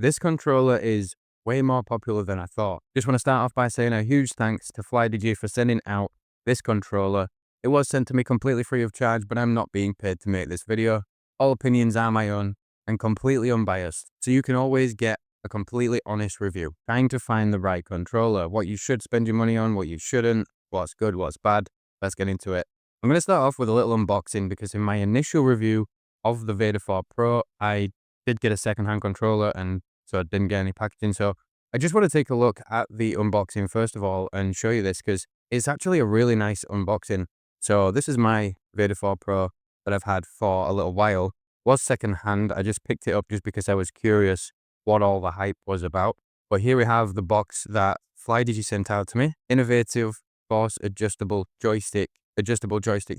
This controller is way more popular than I thought. Just want to start off by saying a huge thanks to FlyDigi for sending out this controller. It was sent to me completely free of charge, but I'm not being paid to make this video. All opinions are my own and completely unbiased, so you can always get a completely honest review. Trying to find the right controller, what you should spend your money on, what you shouldn't, what's good, what's bad. Let's get into it. I'm going to start off with a little unboxing because in my initial review of the Vader 4 Pro, I did get a second-hand controller and so I didn't get any packaging. So I just want to take a look at the unboxing first of all and show you this because it's actually a really nice unboxing. So this is my Vader 4 Pro that I've had for a little while. Was second-hand. I just picked it up just because I was curious what all the hype was about. But here we have the box that FlyDigi sent out to me. Innovative force adjustable joystick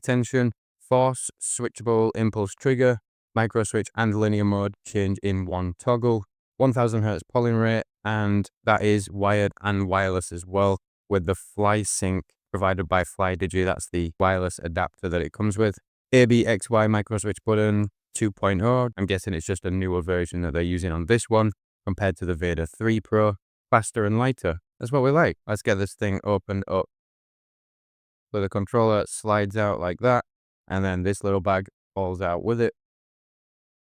tension, force switchable impulse trigger, micro switch and linear mode change in one toggle, 1000 Hz polling rate, and that is wired and wireless as well with the FlySync provided by FlyDigi. That's the wireless adapter that it comes with. ABXY micro switch button 2.0. I'm guessing it's just a newer version that they're using on this one compared to the Vader 3 Pro. Faster and lighter. That's what we like. Let's get this thing opened up. So the controller slides out like that, and then this little bag falls out with it.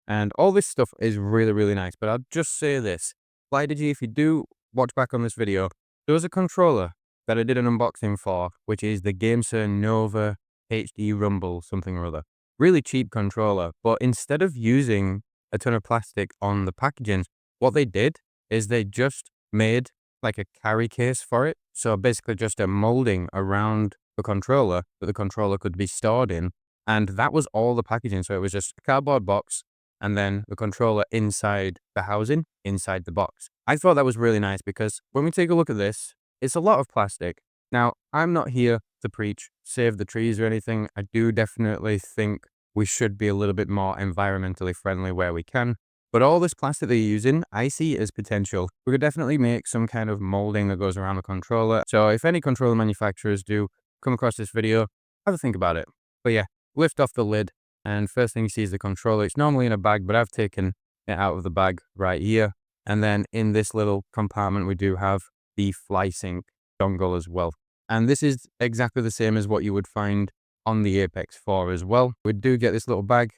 And all this stuff is really, really nice. But I'll just say this. FlyDigi, if you do watch back on this video, there was a controller that I did an unboxing for, which is the GameSir Nova HD Rumble something or other. Really cheap controller, but instead of using a ton of plastic on the packaging, what they did is they just made like a carry case for it. So basically just a molding around the controller that the controller could be stored in. And that was all the packaging. So it was just a cardboard box and then the controller inside the housing, inside the box. I thought that was really nice because when we take a look at this, it's a lot of plastic. Now, I'm not here to preach save the trees or anything. I do definitely think we should be a little bit more environmentally friendly where we can. But all this plastic they're using, I see as potential. We could definitely make some kind of molding that goes around the controller. So if any controller manufacturers do come across this video, have a think about it. But yeah, lift off the lid and first thing you see is the controller. It's normally in a bag, but I've taken it out of the bag right here. And then in this little compartment, we do have the FlySync dongle as well. And this is exactly the same as what you would find on the Apex 4 as well. We do get this little bag,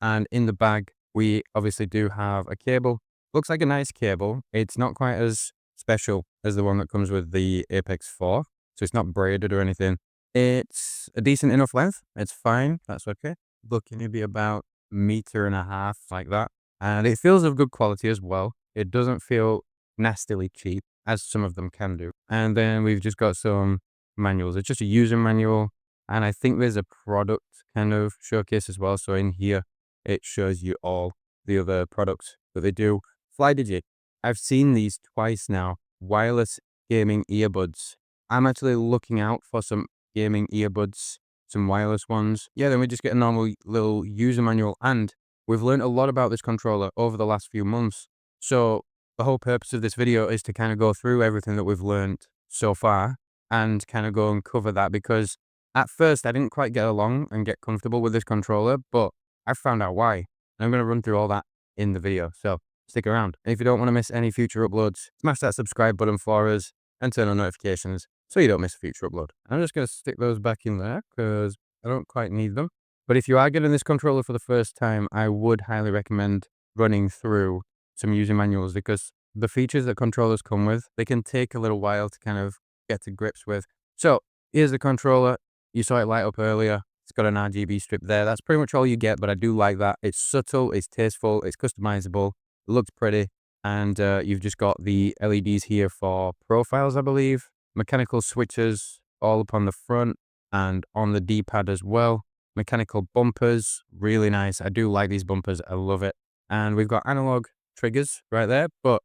and in the bag, we obviously do have a cable. Looks like a nice cable. It's not quite as special as the one that comes with the Apex 4. So it's not braided or anything. It's a decent enough length. It's fine. That's okay. Looking maybe about 1.5 meters like that. And it feels of good quality as well. It doesn't feel nastily cheap as some of them can do. And then we've just got some manuals. It's just a user manual. And I think there's a product kind of showcase as well. So in here, it shows you all the other products that they do. FlyDigi. I've seen these twice now. Wireless gaming earbuds. I'm actually looking out for some gaming earbuds, some wireless ones. Yeah, then we just get a normal little user manual. And we've learned a lot about this controller over the last few months. So the whole purpose of this video is to kind of go through everything that we've learned so far and kind of go and cover that, because at first I didn't quite get along and get comfortable with this controller, but I found out why. And I'm going to run through all that in the video. So stick around. And if you don't want to miss any future uploads, smash that subscribe button for us and turn on notifications so you don't miss a future upload. I'm just going to stick those back in there because I don't quite need them. But if you are getting this controller for the first time, I would highly recommend running through some user manuals, because the features that controllers come with, they can take a little while to kind of get to grips with. So here's the controller. You saw it light up earlier. It's got an RGB strip there. That's pretty much all you get, but I do like that. It's subtle, it's tasteful, it's customizable, it looks pretty. And you've just got the LEDs here for profiles, I believe. Mechanical switches all up on the front and on the D-pad as well. Mechanical bumpers, really nice. I do like these bumpers, I love it. And we've got analog triggers right there, but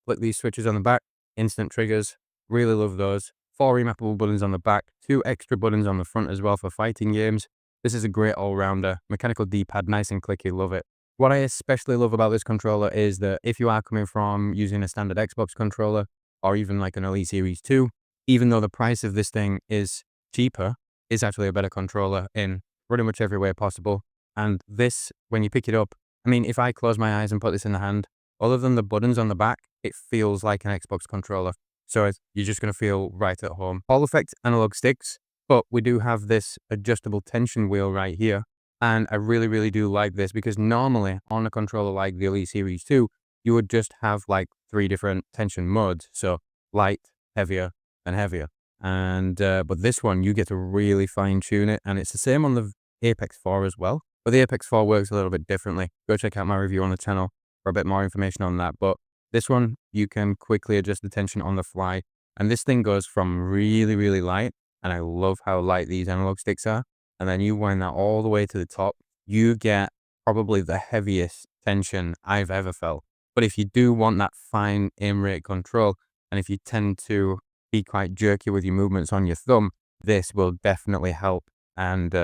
click these switches on the back, instant triggers, really love those. 4 remappable buttons on the back, 2 extra buttons on the front as well for fighting games. This is a great all-rounder. Mechanical D-pad, nice and clicky, love it. What I especially love about this controller is that if you are coming from using a standard Xbox controller or even like an Elite Series 2, even though the price of this thing is cheaper, it's actually a better controller in pretty much every way possible. And this, when you pick it up, I mean, if I close my eyes and put this in the hand, other than the buttons on the back, it feels like an Xbox controller. So you're just going to feel right at home. Hall effect analog sticks, but we do have this adjustable tension wheel right here. And I really, really do like this because normally on a controller like the Elite Series 2, you would just have like 3 different tension modes. So light, heavier, and heavier. And but this one, you get to really fine tune it. And it's the same on the Apex 4 as well. But the Apex 4 works a little bit differently. Go check out my review on the channel for a bit more information on that. But this one, you can quickly adjust the tension on the fly. And this thing goes from really, really light. And I love how light these analog sticks are. And then you wind that all the way to the top. You get probably the heaviest tension I've ever felt. But if you do want that fine aim rate control, and if you tend to be quite jerky with your movements on your thumb, this will definitely help and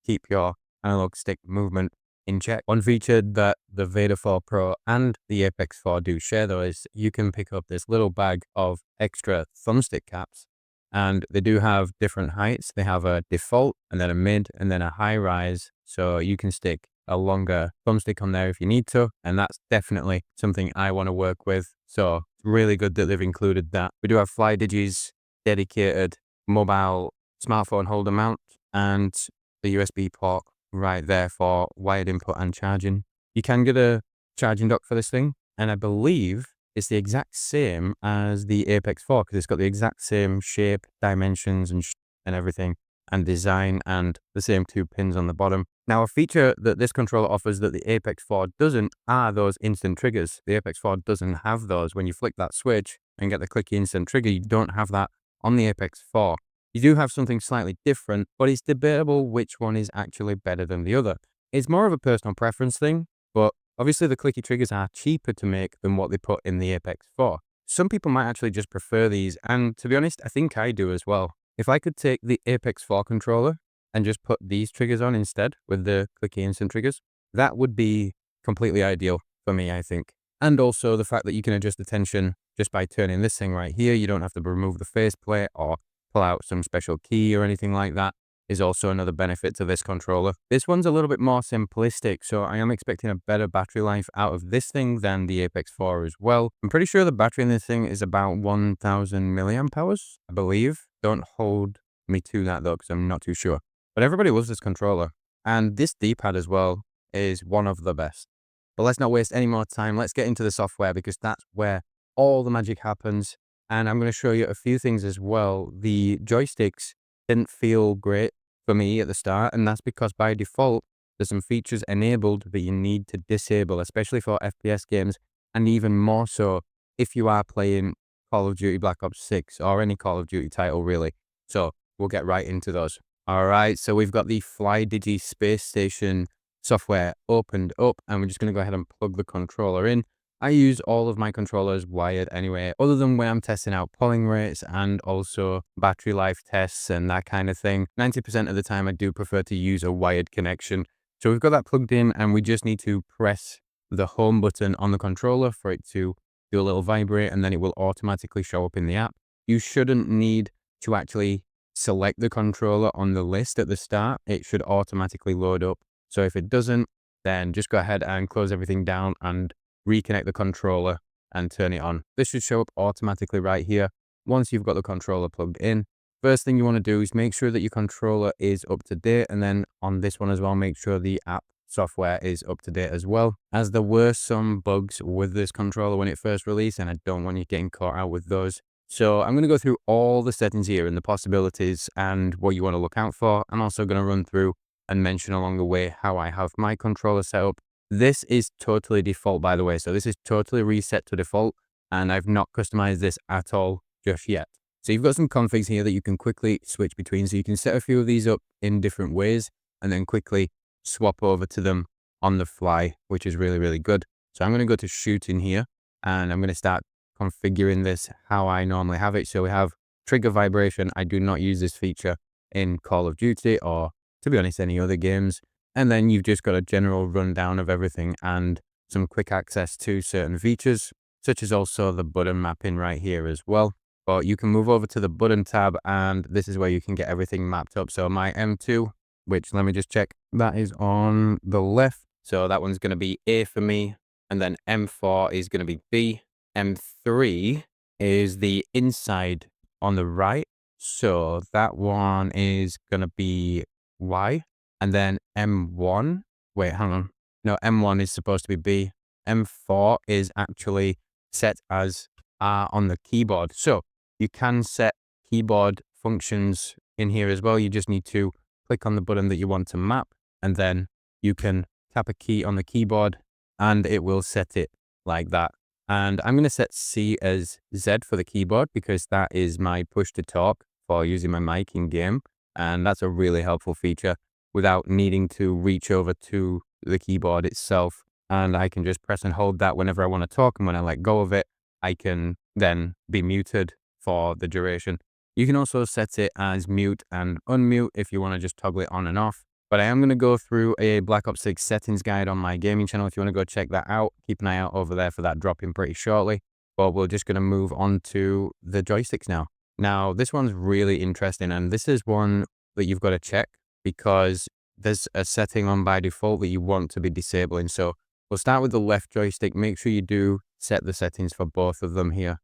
keep your analog stick movement in check. One feature that the Vader 4 Pro and the Apex 4 do share though is you can pick up this little bag of extra thumbstick caps, and they do have different heights. They have a default and then a mid and then a high rise, so you can stick a longer thumbstick on there if you need to, and that's definitely something I want to work with. So it's really good that they've included that. We do have FlyDigi's dedicated mobile smartphone holder mount and the USB port right there for wired input and charging. You can get a charging dock for this thing, and I believe it's the exact same as the Apex 4 because it's got the exact same shape, dimensions, and everything, and design, and the same 2 pins on the bottom. Now, a feature that this controller offers that the Apex 4 doesn't are those instant triggers. The Apex 4 doesn't have those. When you flick that switch and get the clicky instant trigger, you don't have that on the Apex 4. You do have something slightly different, but it's debatable which one is actually better than the other. It's more of a personal preference thing, but obviously the clicky triggers are cheaper to make than what they put in the Apex 4. Some people might actually just prefer these, and to be honest, I think I do as well. If I could take the Apex 4 controller and just put these triggers on instead with the clicky instant triggers, that would be completely ideal for me, I think. And also the fact that you can adjust the tension just by turning this thing right here. You don't have to remove the faceplate or pull out some special key or anything like that is also another benefit to this controller. This one's a little bit more simplistic, so I am expecting a better battery life out of this thing than the Apex 4 as well. I'm pretty sure the battery in this thing is about 1000 milliamp hours, I believe. Don't hold me to that though, because I'm not too sure. But everybody loves this controller, and this D-pad as well is one of the best. But let's not waste any more time. Let's get into the software because that's where all the magic happens. And I'm going to show you a few things as well. The joysticks didn't feel great for me at the start, and that's because by default, there's some features enabled that you need to disable, especially for FPS games, and even more so if you are playing Call of Duty Black Ops 6 or any Call of Duty title really. So we'll get right into those. All right, so we've got the FlyDigi Space Station software opened up, and we're just going to go ahead and plug the controller in. I use all of my controllers wired anyway, other than when I'm testing out polling rates and also battery life tests and that kind of thing. 90% of the time I do prefer to use a wired connection. So we've got that plugged in, and we just need to press the home button on the controller for it to do a little vibrate, and then it will automatically show up in the app. You shouldn't need to actually select the controller on the list at the start. It should automatically load up. So if it doesn't, then just go ahead and close everything down and reconnect the controller and turn it on. This should show up automatically right here once you've got the controller plugged in. First thing you want to do is make sure that your controller is up to date, and then on this one as well, make sure the app software is up to date as well, as there were some bugs with this controller when it first released, and I don't want you getting caught out with those. So I'm going to go through all the settings here and the possibilities and what you want to look out for. I'm also going to run through and mention along the way how I have my controller set up. This is totally default, by the way. So this is totally reset to default, and I've not customized this at all just yet. So you've got some configs here that you can quickly switch between. So you can set a few of these up in different ways and then quickly swap over to them on the fly, which is really, really good. So I'm going to go to shooting here, and I'm going to start configuring this how I normally have it. So we have trigger vibration. I do not use this feature in Call of Duty or, to be honest, any other games. And then you've just got a general rundown of everything and some quick access to certain features, such as also the button mapping right here as well. But you can move over to the button tab, and this is where you can get everything mapped up. So my M2, which let me just check, that is on the left. So that one's going to be A for me. and then M4 is going to be B. M3 is the inside on the right, so that one is going to be Y. And then M1, wait, hang on. No, M1 is supposed to be B. M4 is actually set as R on the keyboard. So you can set keyboard functions in here as well. You just need to click on the button that you want to map, and then you can tap a key on the keyboard and it will set it like that. And I'm going to set C as Z for the keyboard because that is my push to talk for using my mic in game. And that's a really helpful feature without needing to reach over to the keyboard itself. And I can just press and hold that whenever I want to talk. And when I let go of it, I can then be muted for the duration. You can also set it as mute and unmute if you want to just toggle it on and off. But I am going to go through a Black Ops 6 settings guide on my gaming channel. If you want to go check that out, keep an eye out over there for that dropping pretty shortly. But we're just going to move on to the joysticks now. Now, this one's really interesting, and this is one that you've got to check because there's a setting on by default that you want to be disabling. So we'll start with the left joystick. Make sure you do set the settings for both of them here.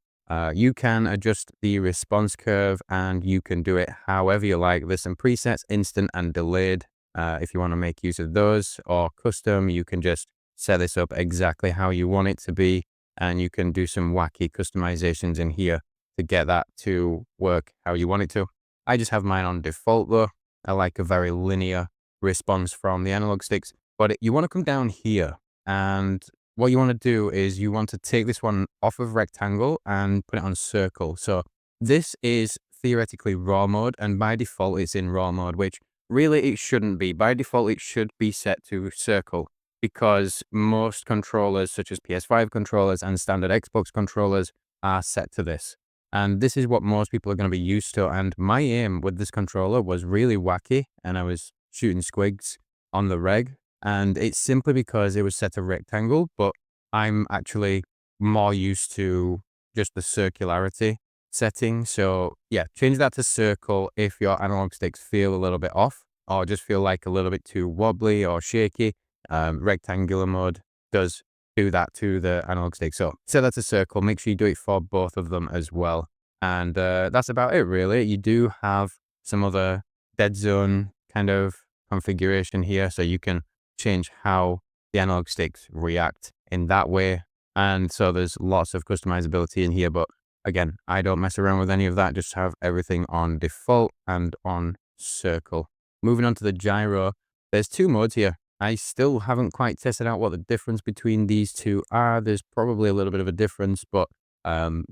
You can adjust the response curve and you can do it however you like. There's some presets, instant and delayed. If you want to make use of those, or custom, you can just set this up exactly how you want it to be. And you can do some wacky customizations in here to get that to work how you want it to. I just have mine on default though. I like a very linear response from the analog sticks, but you want to come down here, and what you want to do is you want to take this one off of rectangle and put it on circle. So this is theoretically raw mode, and by default it's in raw mode, which really it shouldn't be. By default it should be set to circle because most controllers such as PS5 controllers and standard Xbox controllers are set to this. And this is what most people are going to be used to. And my aim with this controller was really wacky, and I was shooting squigs on the reg. And it's simply because it was set to rectangle, but I'm actually more used to just the circularity setting. So yeah, change that to circle if your analog sticks feel a little bit off or just feel like a little bit too wobbly or shaky. Rectangular mode does do that to the analog stick. So set that to circle. Make sure you do it for both of them as well. And that's about it really. You do have some other dead zone kind of configuration here, so you can change how the analog sticks react in that way. And so there's lots of customizability in here, but again, I don't mess around with any of that. Just have everything on default and on circle. Moving on to the gyro, there's two modes here. I still haven't quite tested out what the difference between these two are. There's probably a little bit of a difference, but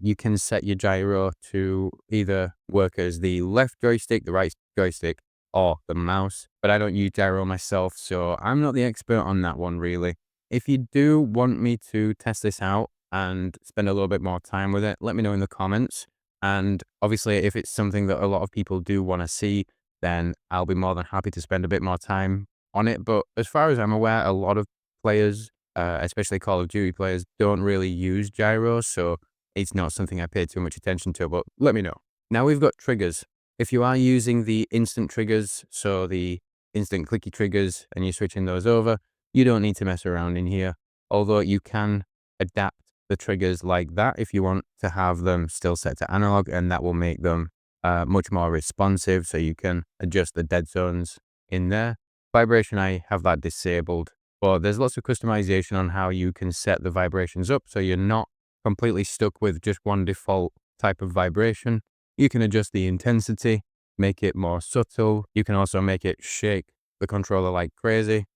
you can set your gyro to either work as the left joystick, the right joystick, or the mouse. But I don't use gyro myself, so I'm not the expert on that one really. If you do want me to test this out and spend a little bit more time with it, let me know in the comments. And obviously, if it's something that a lot of people do want to see, then I'll be more than happy to spend a bit more time on it. But as far as I'm aware, a lot of players, especially Call of Duty players, don't really use gyros, so it's not something I pay too much attention to, but let me know. Now we've got triggers. If you are using the instant triggers, so the instant clicky triggers, and you're switching those over, you don't need to mess around in here, although you can adapt the triggers like that if you want to have them still set to analog, and that will make them much more responsive, so you can adjust the dead zones in there. Vibration, I have that disabled, but there's lots of customization on how you can set the vibrations up, so you're not completely stuck with just one default type of vibration. You can adjust the intensity, make it more subtle. You can also make it shake the controller like crazy.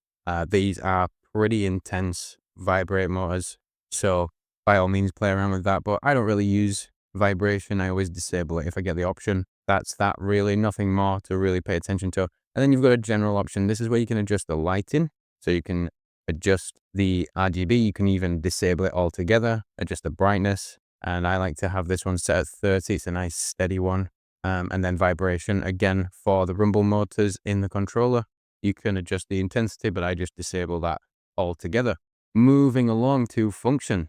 These are pretty intense vibrate motors, so by all means play around with that, but I don't really use vibration. I always disable it if I get the option. That's that really, nothing more to really pay attention to. And then you've got a general option. This is where you can adjust the lighting, so you can adjust the RGB. You can even disable it altogether, adjust the brightness. And I like to have this one set at 30. It's a nice steady one. And then vibration, again, for the rumble motors in the controller, you can adjust the intensity, but I just disable that altogether. Moving along to function.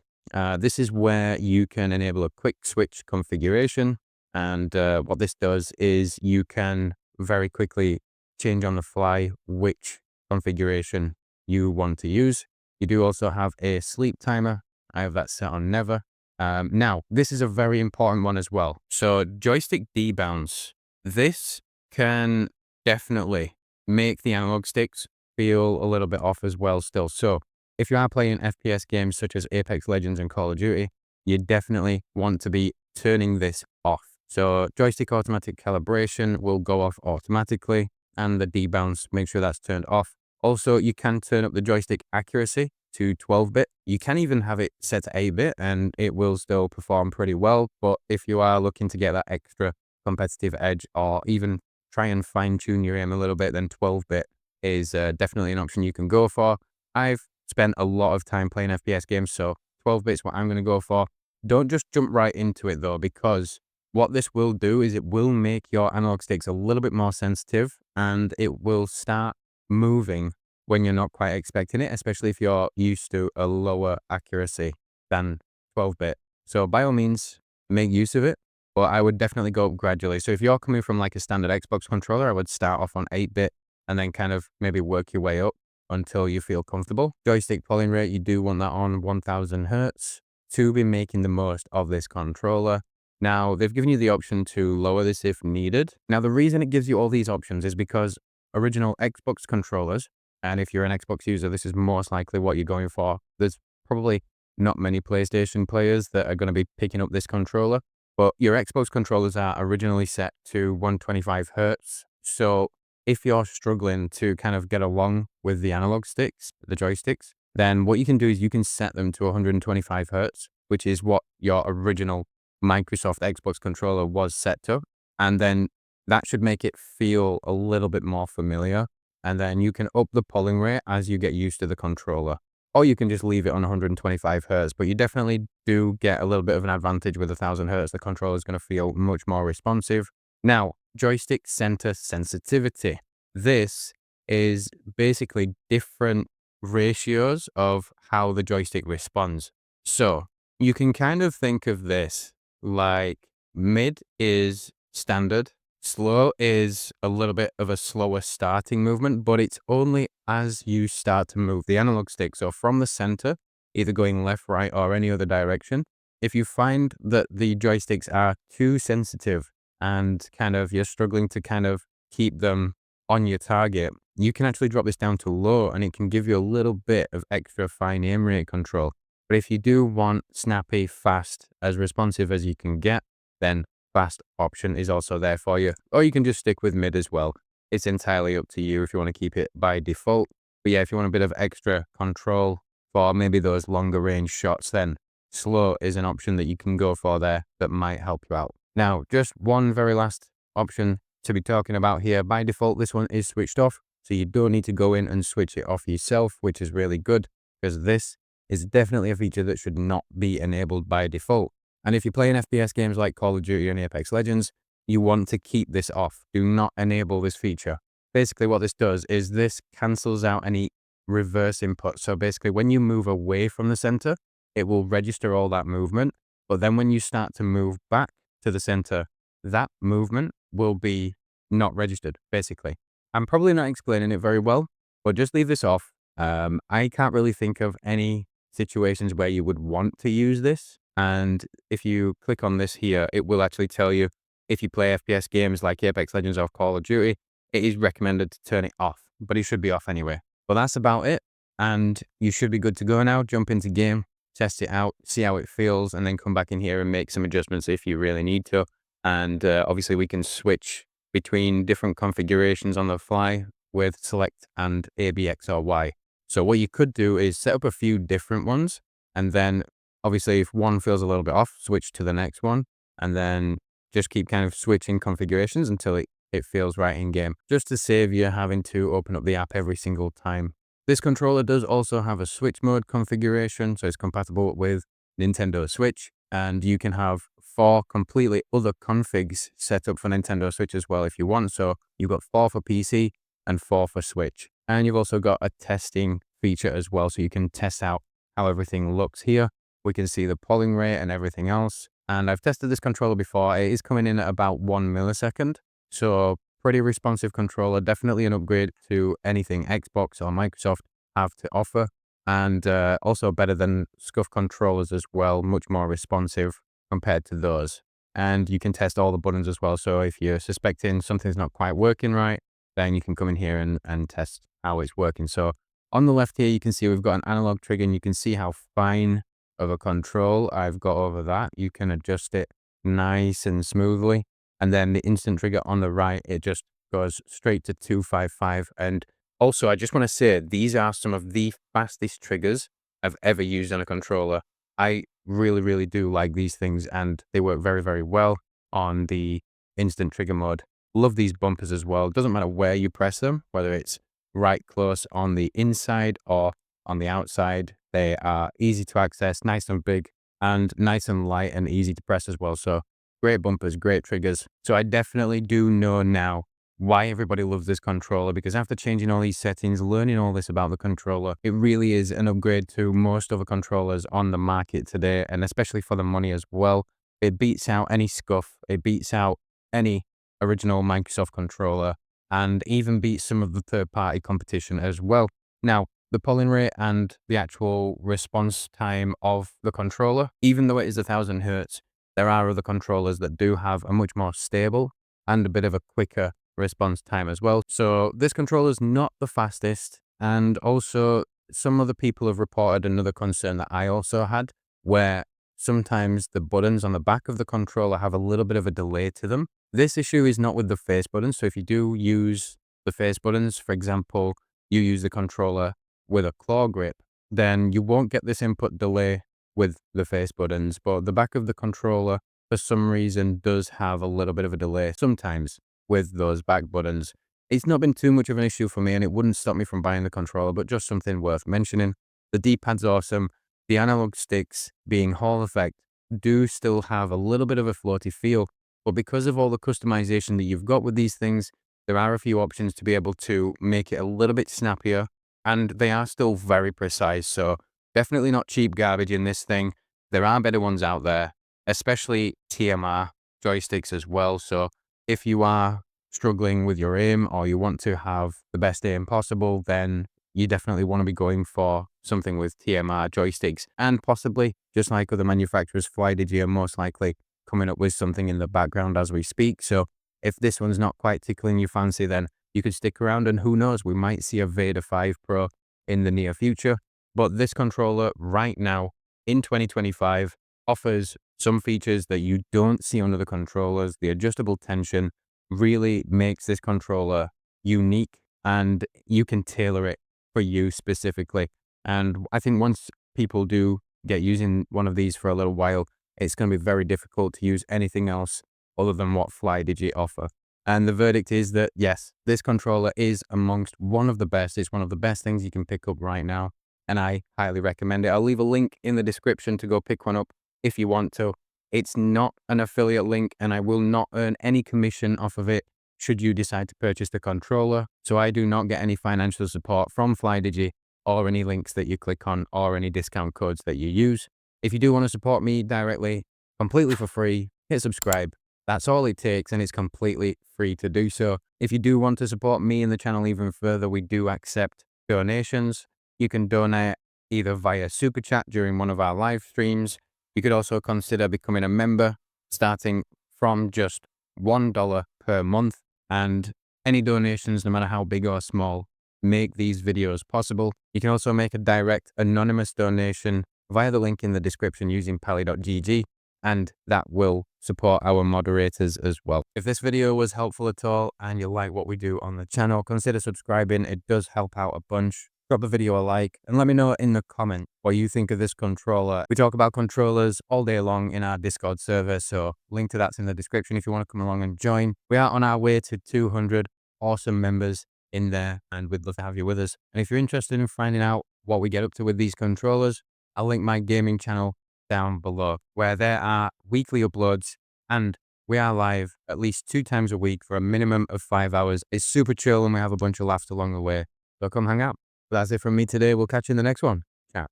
This is where you can enable a quick switch configuration. And what this does is you can very quickly change on the fly which configuration you want to use. You do also have a sleep timer. I have that set on never. Now, this is a very important one as well. So joystick debounce. This can definitely make the analog sticks feel a little bit off as well still. So if you are playing FPS games such as Apex Legends and Call of Duty, you definitely want to be turning this off. So joystick automatic calibration will go off automatically, and the debounce, make sure that's turned off. Also, you can turn up the joystick accuracy to 12-bit. You can even have it set to 8-bit and it will still perform pretty well. But if you are looking to get that extra competitive edge or even try and fine tune your aim a little bit, then 12-bit is definitely an option you can go for. I've spent a lot of time playing FPS games, so 12-bit is what I'm going to go for. Don't just jump right into it though, because what this will do is it will make your analog sticks a little bit more sensitive and it will start moving when you're not quite expecting it, especially if you're used to a lower accuracy than 12-bit. So by all means, make use of it, but I would definitely go up gradually. So if you're coming from like a standard Xbox controller, I would start off on 8-bit and then kind of maybe work your way up until you feel comfortable. Joystick polling rate, you do want that on 1000 Hertz to be making the most of this controller. Now, they've given you the option to lower this if needed. Now, the reason it gives you all these options is because original Xbox controllers, and if you're an Xbox user, this is most likely what you're going for. There's probably not many PlayStation players that are going to be picking up this controller, but your Xbox controllers are originally set to 125 Hertz. So if you're struggling to kind of get along with the analog sticks, the joysticks, then what you can do is you can set them to 125 Hertz, which is what your original Microsoft Xbox controller was set to. And then that should make it feel a little bit more familiar. And then you can up the polling rate as you get used to the controller. Or you can just leave it on 125 Hertz, but you definitely do get a little bit of an advantage with 1000 Hertz. The controller is going to feel much more responsive. Now, joystick center sensitivity. This is basically different ratios of how the joystick responds. So you can kind of think of this like mid is standard, slow is a little bit of a slower starting movement, but it's only as you start to move the analog stick. So from the center, either going left, right, or any other direction, if you find that the joysticks are too sensitive and kind of you're struggling to kind of keep them on your target, you can actually drop this down to low and it can give you a little bit of extra fine aim rate control. But if you do want snappy, fast, as responsive as you can get, then fast option is also there for you. Or you can just stick with mid as well. It's entirely up to you if you want to keep it by default. But yeah, if you want a bit of extra control for maybe those longer range shots, then slow is an option that you can go for there that might help you out. Now, just one very last option to be talking about here. By default, this one is switched off, so you don't need to go in and switch it off yourself, which is really good because this is definitely a feature that should not be enabled by default. And if you're playing FPS games like Call of Duty and Apex Legends, you want to keep this off. Do not enable this feature. Basically what this does is this cancels out any reverse input. So basically when you move away from the center, it will register all that movement. But then when you start to move back to the center, that movement will be not registered, basically. I'm probably not explaining it very well, but just leave this off. I can't really think of any situations where you would want to use this. And if you click on this here, it will actually tell you if you play FPS games like Apex Legends or Call of Duty, it is recommended to turn it off, but it should be off anyway. But that's about it. And you should be good to go now. Jump into game, test it out, see how it feels, and then come back in here and make some adjustments if you really need to. And obviously we can switch between different configurations on the fly with select and A, B, X, or Y. So what you could do is set up a few different ones, and then obviously if one feels a little bit off, switch to the next one, and then just keep kind of switching configurations until it feels right in game, just to save you having to open up the app every single time. This controller does also have a switch mode configuration, so it's compatible with Nintendo Switch, and you can have 4 completely other configs set up for Nintendo Switch as well if you want. So you've got 4 for PC and 4 for Switch. And you've also got a testing feature as well, so you can test out how everything looks here. We can see the polling rate and everything else. And I've tested this controller before. It is coming in at about 1 millisecond. So pretty responsive controller, definitely an upgrade to anything Xbox or Microsoft have to offer. and also better than scuff controllers as well, much more responsive compared to those. And you can test all the buttons as well. So if you're suspecting something's not quite working right, then you can come in here and test how it's working. So on the left here, you can see we've got an analog trigger, and you can see how fine of a control I've got over that. You can adjust it nice and smoothly. And then the instant trigger on the right, it just goes straight to 255. And also, I just want to say, these are some of the fastest triggers I've ever used on a controller. I really, really do like these things, and they work very, very well on the instant trigger mode. Love these bumpers as well. Doesn't matter where you press them, whether it's right close on the inside or on the outside. They are easy to access, nice and big, and nice and light and easy to press as well. So great bumpers, great triggers. So I definitely do know now why everybody loves this controller, because after changing all these settings, learning all this about the controller, it really is an upgrade to most other controllers on the market today, and especially for the money as well. It beats out any scuff, it beats out any original Microsoft controller, and even beats some of the third-party competition as well. Now, the polling rate and the actual response time of the controller, even though it is 1000 hertz, there are other controllers that do have a much more stable and a bit of a quicker response time as well. So this controller is not the fastest. And also, some other people have reported another concern that I also had, where sometimes the buttons on the back of the controller have a little bit of a delay to them. This issue is not with the face buttons. So if you do use the face buttons, for example, you use the controller with a claw grip, then you won't get this input delay with the face buttons. But the back of the controller, for some reason, does have a little bit of a delay sometimes with those back buttons. It's not been too much of an issue for me, and it wouldn't stop me from buying the controller, but just something worth mentioning. The D-pad's awesome. The analog sticks, being Hall effect, do still have a little bit of a floaty feel, but because of all the customization that you've got with these things, there are a few options to be able to make it a little bit snappier, and they are still very precise. So definitely not cheap garbage in this thing. There are better ones out there, especially TMR joysticks as well. So if you are struggling with your aim, or you want to have the best aim possible, then you definitely want to be going for something with TMR joysticks, and possibly, just like other manufacturers, FlyDigi are most likely coming up with something in the background as we speak. So if this one's not quite tickling your fancy, then you could stick around, and who knows, we might see a Vader 5 Pro in the near future. But this controller right now in 2025 offers some features that you don't see on other controllers. The adjustable tension really makes this controller unique, and you can tailor it for you specifically. And I think once people do get using one of these for a little while, it's going to be very difficult to use anything else other than what FlyDigi offer. And the verdict is that, yes, this controller is amongst one of the best. It's one of the best things you can pick up right now, and I highly recommend it. I'll leave a link in the description to go pick one up if you want to. It's not an affiliate link, and I will not earn any commission off of it should you decide to purchase the controller. So I do not get any financial support from FlyDigi, or any links that you click on, or any discount codes that you use. If you do want to support me directly, completely for free, hit subscribe. That's all it takes, and it's completely free to do so. If you do want to support me and the channel even further, we do accept donations. You can donate either via Super Chat during one of our live streams. You could also consider becoming a member, starting from just $1 per month. And any donations, no matter how big or small, make these videos possible. You can also make a direct anonymous donation via the link in the description using pally.gg, and that will support our moderators as well. If this video was helpful at all and you like what we do on the channel, consider subscribing. It does help out a bunch. Drop the video a like, and let me know in the comment what you think of this controller. We talk about controllers all day long in our Discord server, so link to that's in the description if you want to come along and join. We are on our way to 200 awesome members in there, and we'd love to have you with us. And if you're interested in finding out what we get up to with these controllers, I'll link my gaming channel down below, where there are weekly uploads, and we are live at least 2 times a week for a minimum of 5 hours. It's super chill, and we have a bunch of laughs along the way. So come hang out. But that's it from me today. We'll catch you in the next one. Ciao.